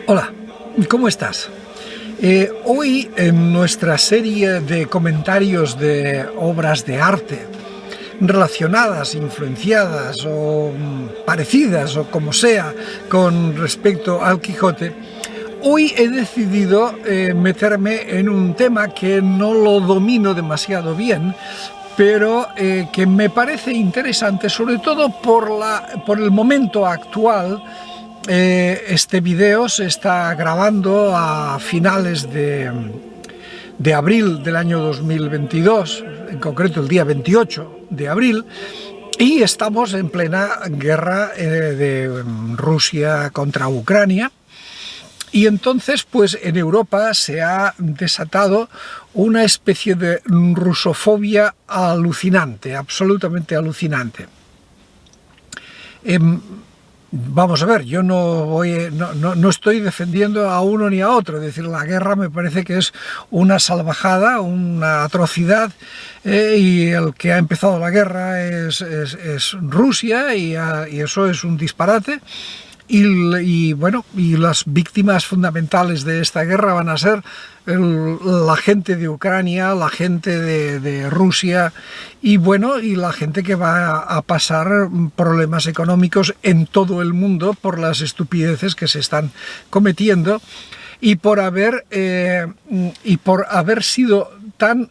Hola, ¿cómo estás? Hoy en nuestra serie de comentarios de obras de arte relacionadas, influenciadas o parecidas o como sea con respecto al Quijote, hoy he decidido meterme en un tema que no lo domino demasiado bien, pero que me parece interesante, sobre todo por el momento actual. Este video se está grabando a finales de abril del año 2022, en concreto el día 28 de abril, y estamos en plena guerra de Rusia contra Ucrania. Y entonces, pues en Europa se ha desatado una especie de rusofobia alucinante, absolutamente alucinante. Vamos a ver, yo no estoy defendiendo a uno ni a otro, es decir, la guerra me parece que es una salvajada, una atrocidad, y el que ha empezado la guerra es Rusia, y eso es un disparate. Y bueno, y las víctimas fundamentales de esta guerra van a ser la gente de Ucrania, la gente de Rusia y bueno, y la gente que va a pasar problemas económicos en todo el mundo por las estupideces que se están cometiendo y por haber sido tan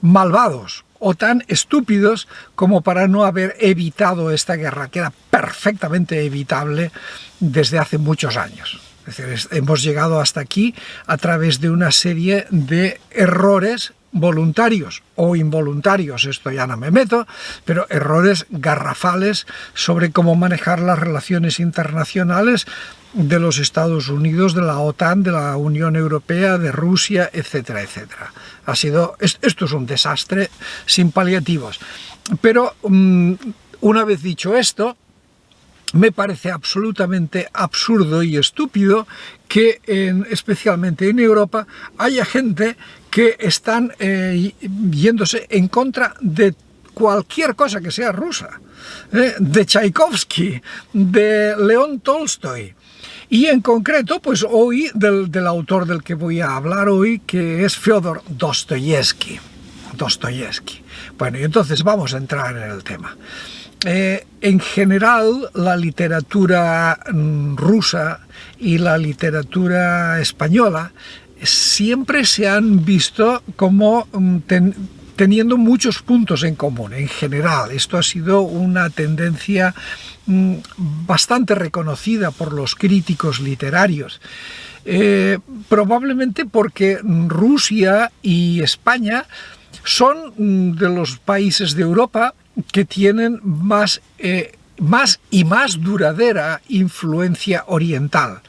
malvados o tan estúpidos como para no haber evitado esta guerra, que era perfectamente evitable desde hace muchos años. Es decir, hemos llegado hasta aquí a través de una serie de errores voluntarios o involuntarios, esto ya no me meto, pero errores garrafales sobre cómo manejar las relaciones internacionales de los Estados Unidos, de la OTAN, de la Unión Europea, de Rusia, etcétera, etcétera. Esto es un desastre sin paliativos. Pero una vez dicho esto, me parece absolutamente absurdo y estúpido que especialmente en Europa haya gente que están yéndose en contra de cualquier cosa que sea rusa, de Tchaikovsky, de León Tolstoy. Y en concreto, pues hoy, del autor del que voy a hablar hoy, que es Fyodor Dostoyevsky. Bueno, y entonces vamos a entrar en el tema. En general, la literatura rusa y la literatura española siempre se han visto como teniendo muchos puntos en común. En general, esto ha sido una tendencia bastante reconocida por los críticos literarios. Probablemente porque Rusia y España son de los países de Europa que tienen más y más duradera influencia oriental.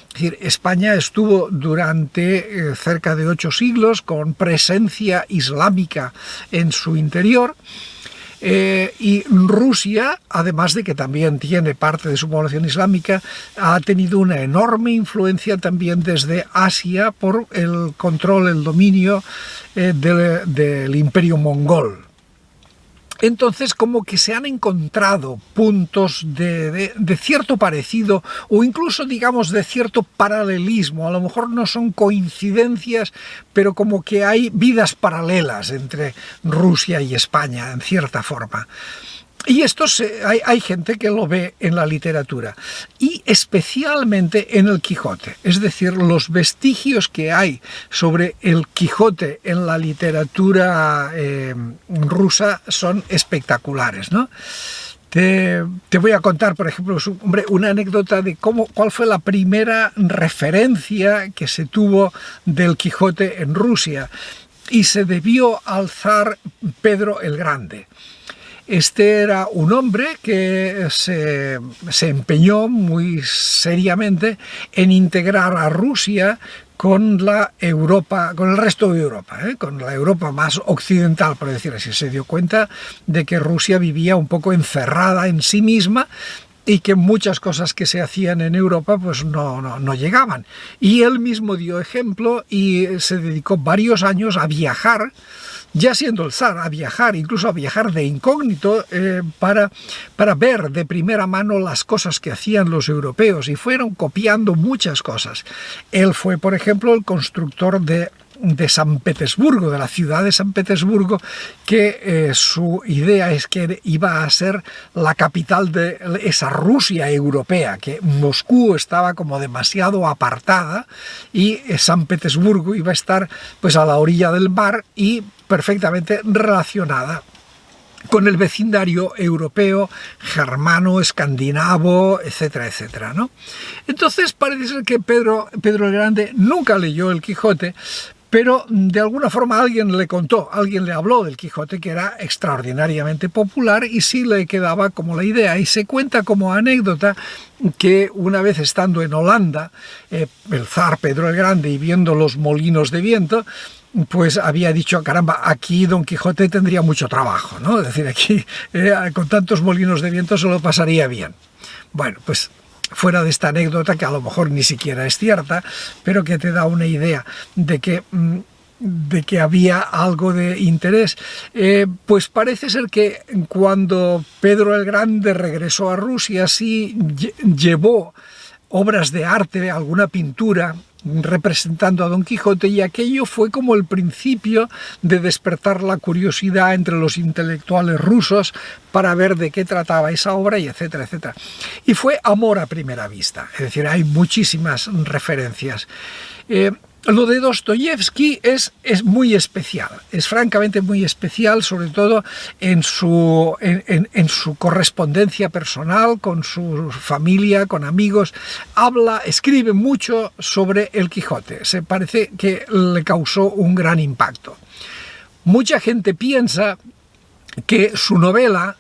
Es decir, España estuvo durante cerca de 8 siglos con presencia islámica en su interior, y Rusia, además de que también tiene parte de su población islámica, ha tenido una enorme influencia también desde Asia por el control, el dominio del imperio mongol. Entonces, como que se han encontrado puntos de cierto parecido o incluso, digamos, de cierto paralelismo. A lo mejor no son coincidencias, pero como que hay vidas paralelas entre Rusia y España, en cierta forma. Y esto hay gente que lo ve en la literatura, y especialmente en el Quijote. Es decir, los vestigios que hay sobre el Quijote en la literatura rusa son espectaculares, ¿no? Te voy a contar, por ejemplo, una anécdota de cuál fue la primera referencia que se tuvo del Quijote en Rusia, y se debió al zar Pedro el Grande. Este era un hombre que se empeñó muy seriamente en integrar a Rusia con la Europa, con el resto de Europa, con la Europa más occidental, por decir así. Se dio cuenta de que Rusia vivía un poco encerrada en sí misma y que muchas cosas que se hacían en Europa pues no llegaban. Y él mismo dio ejemplo y se dedicó varios años a viajar ya siendo el zar, a viajar, incluso a viajar de incógnito para ver de primera mano las cosas que hacían los europeos, y fueron copiando muchas cosas. Él fue, por ejemplo, el constructor de San Petersburgo, de la ciudad de San Petersburgo, que su idea es que iba a ser la capital de esa Rusia europea, que Moscú estaba como demasiado apartada y San Petersburgo iba a estar pues a la orilla del mar y perfectamente relacionada con el vecindario europeo, germano, escandinavo, etcétera, etcétera, ¿no? Entonces parece ser que Pedro el Grande nunca leyó el Quijote, pero de alguna forma alguien le contó, alguien le habló del Quijote, que era extraordinariamente popular, y sí le quedaba como la idea. Y se cuenta como anécdota que una vez estando en Holanda, el zar Pedro el Grande, y viendo los molinos de viento, pues había dicho, caramba, aquí Don Quijote tendría mucho trabajo, ¿no? Es decir, aquí con tantos molinos de viento se lo pasaría bien. Bueno, pues fuera de esta anécdota, que a lo mejor ni siquiera es cierta, pero que te da una idea de que había algo de interés, pues parece ser que cuando Pedro el Grande regresó a Rusia, sí llevó obras de arte, alguna pintura representando a Don Quijote, y aquello fue como el principio de despertar la curiosidad entre los intelectuales rusos para ver de qué trataba esa obra, y etcétera, etcétera. Y fue amor a primera vista, es decir, hay muchísimas referencias. Lo de Dostoyevsky es muy especial, es francamente muy especial, sobre todo en su correspondencia personal, con su familia, con amigos. Escribe mucho sobre el Quijote, se parece que le causó un gran impacto. Mucha gente piensa que su novela,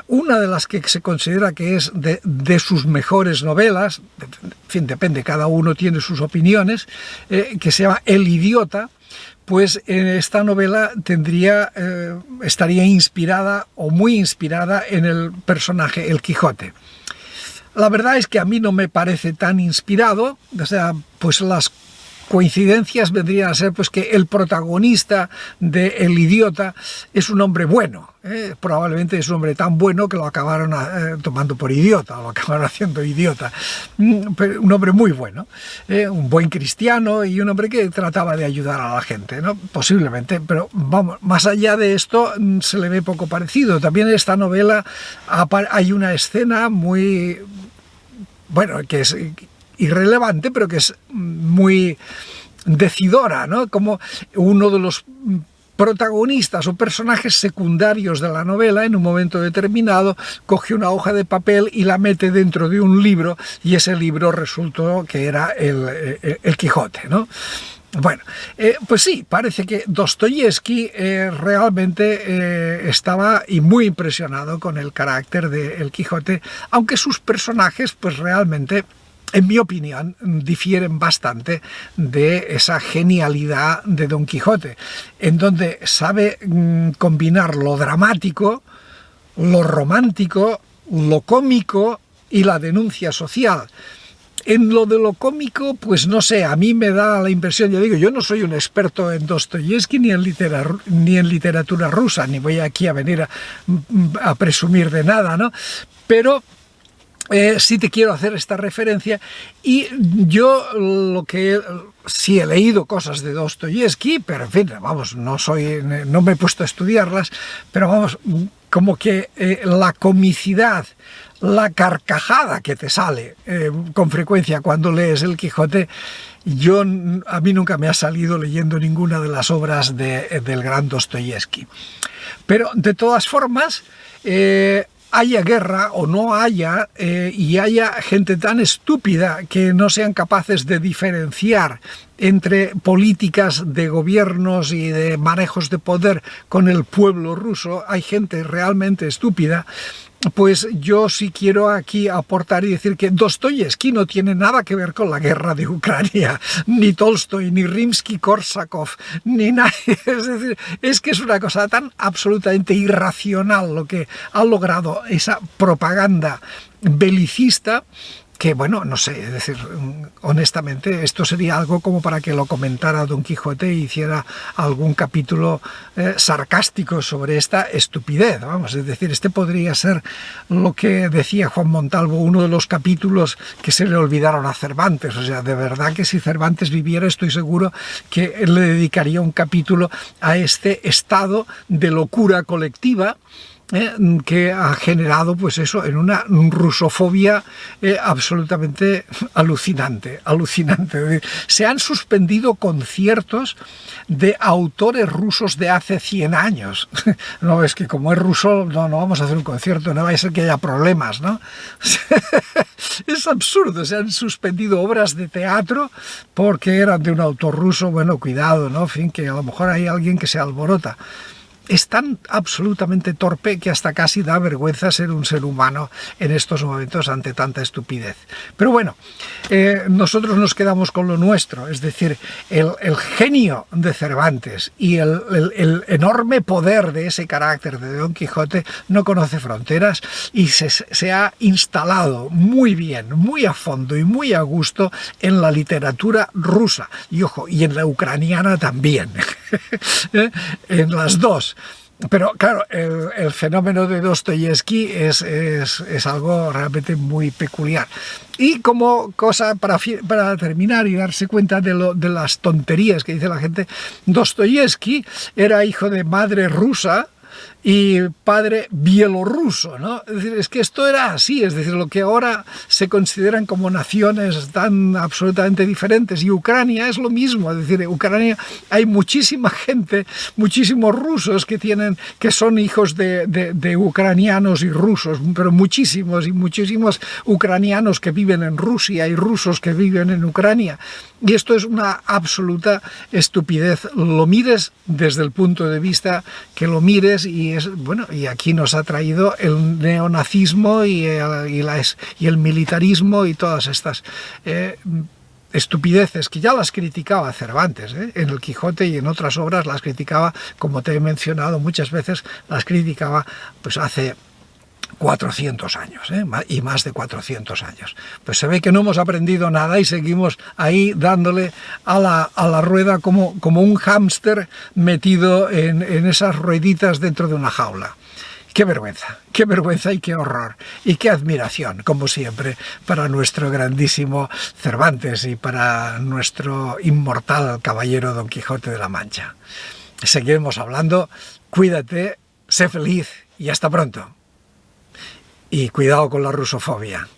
una de las que se considera que es de sus mejores novelas, en fin, depende, cada uno tiene sus opiniones, que se llama El idiota, pues en esta novela estaría inspirada o muy inspirada en el personaje El Quijote. La verdad es que a mí no me parece tan inspirado, o sea, pues las coincidencias vendrían a ser pues que el protagonista de El idiota es un hombre bueno, probablemente es un hombre tan bueno que lo acabaron tomando por idiota, lo acabaron haciendo idiota, un hombre muy bueno, un buen cristiano y un hombre que trataba de ayudar a la gente, ¿no? Posiblemente, pero vamos, más allá de esto se le ve poco parecido. También en esta novela hay una escena muy, bueno, que es irrelevante, pero que es muy decidora, ¿no? Como uno de los protagonistas o personajes secundarios de la novela, en un momento determinado, coge una hoja de papel y la mete dentro de un libro, y ese libro resultó que era el Quijote, ¿no? Bueno, pues sí, parece que Dostoyevsky realmente estaba y muy impresionado con el carácter de El Quijote, aunque sus personajes pues realmente, en mi opinión, difieren bastante de esa genialidad de Don Quijote, en donde sabe combinar lo dramático, lo romántico, lo cómico y la denuncia social. En lo de lo cómico, pues no sé, a mí me da la impresión, ya digo, yo no soy un experto en Dostoyevsky ni en literatura rusa, ni voy aquí a venir a presumir de nada, ¿no? Pero sí te quiero hacer esta referencia, y yo sí he leído cosas de Dostoyevsky, pero en fin, vamos, no me he puesto a estudiarlas, pero vamos, como que la comicidad, la carcajada que te sale con frecuencia cuando lees El Quijote, a mí nunca me ha salido leyendo ninguna de las obras del gran Dostoyevsky. Pero de todas formas, haya guerra o no haya, y haya gente tan estúpida que no sean capaces de diferenciar entre políticas de gobiernos y de manejos de poder con el pueblo ruso, hay gente realmente estúpida, pues yo sí quiero aquí aportar y decir que Dostoyevsky no tiene nada que ver con la guerra de Ucrania, ni Tolstoy, ni Rimsky-Korsakov, ni nadie. Es decir, es que es una cosa tan absolutamente irracional lo que ha logrado esa propaganda belicista, que bueno, no sé, es decir, honestamente, esto sería algo como para que lo comentara Don Quijote y hiciera algún capítulo sarcástico sobre esta estupidez, vamos, es decir, este podría ser lo que decía Juan Montalvo, uno de los capítulos que se le olvidaron a Cervantes, o sea, de verdad que si Cervantes viviera, estoy seguro que él le dedicaría un capítulo a este estado de locura colectiva que ha generado, pues eso, en una rusofobia absolutamente alucinante. Se han suspendido conciertos de autores rusos de hace 100 años. No, es que como es ruso, no vamos a hacer un concierto, no va a ser que haya problemas, ¿no? Es absurdo, se han suspendido obras de teatro porque eran de un autor ruso. Bueno, cuidado, ¿no? En fin, que a lo mejor hay alguien que se alborota. Es tan absolutamente torpe que hasta casi da vergüenza ser un ser humano en estos momentos ante tanta estupidez. Pero bueno, nosotros nos quedamos con lo nuestro, es decir, el genio de Cervantes y el enorme poder de ese carácter de Don Quijote no conoce fronteras y se ha instalado muy bien, muy a fondo y muy a gusto en la literatura rusa. Y ojo, y en la ucraniana también, en las dos. Pero claro, el fenómeno de Dostoyevsky es algo realmente muy peculiar. Y como cosa para terminar y darse cuenta de las tonterías que dice la gente, Dostoyevsky era hijo de madre rusa y padre bielorruso, ¿no? Es decir, es que esto era así, es decir, lo que ahora se consideran como naciones tan absolutamente diferentes, y Ucrania es lo mismo, es decir, en Ucrania hay muchísima gente, muchísimos rusos que son hijos de ucranianos y rusos, pero muchísimos y muchísimos ucranianos que viven en Rusia y rusos que viven en Ucrania. Y esto es una absoluta estupidez. Lo mires desde el punto de vista que lo mires, y aquí nos ha traído el neonazismo y el militarismo y todas estas estupideces que ya las criticaba Cervantes, en el Quijote y en otras obras las criticaba, como te he mencionado muchas veces, las criticaba pues hace 400 años, y más de 400 años. Pues se ve que no hemos aprendido nada y seguimos ahí dándole a la rueda como un hámster metido en esas rueditas dentro de una jaula. Qué vergüenza y qué horror y qué admiración, como siempre, para nuestro grandísimo Cervantes y para nuestro inmortal caballero Don Quijote de la Mancha. Seguiremos hablando, cuídate, sé feliz y hasta pronto. Y cuidado con la rusofobia.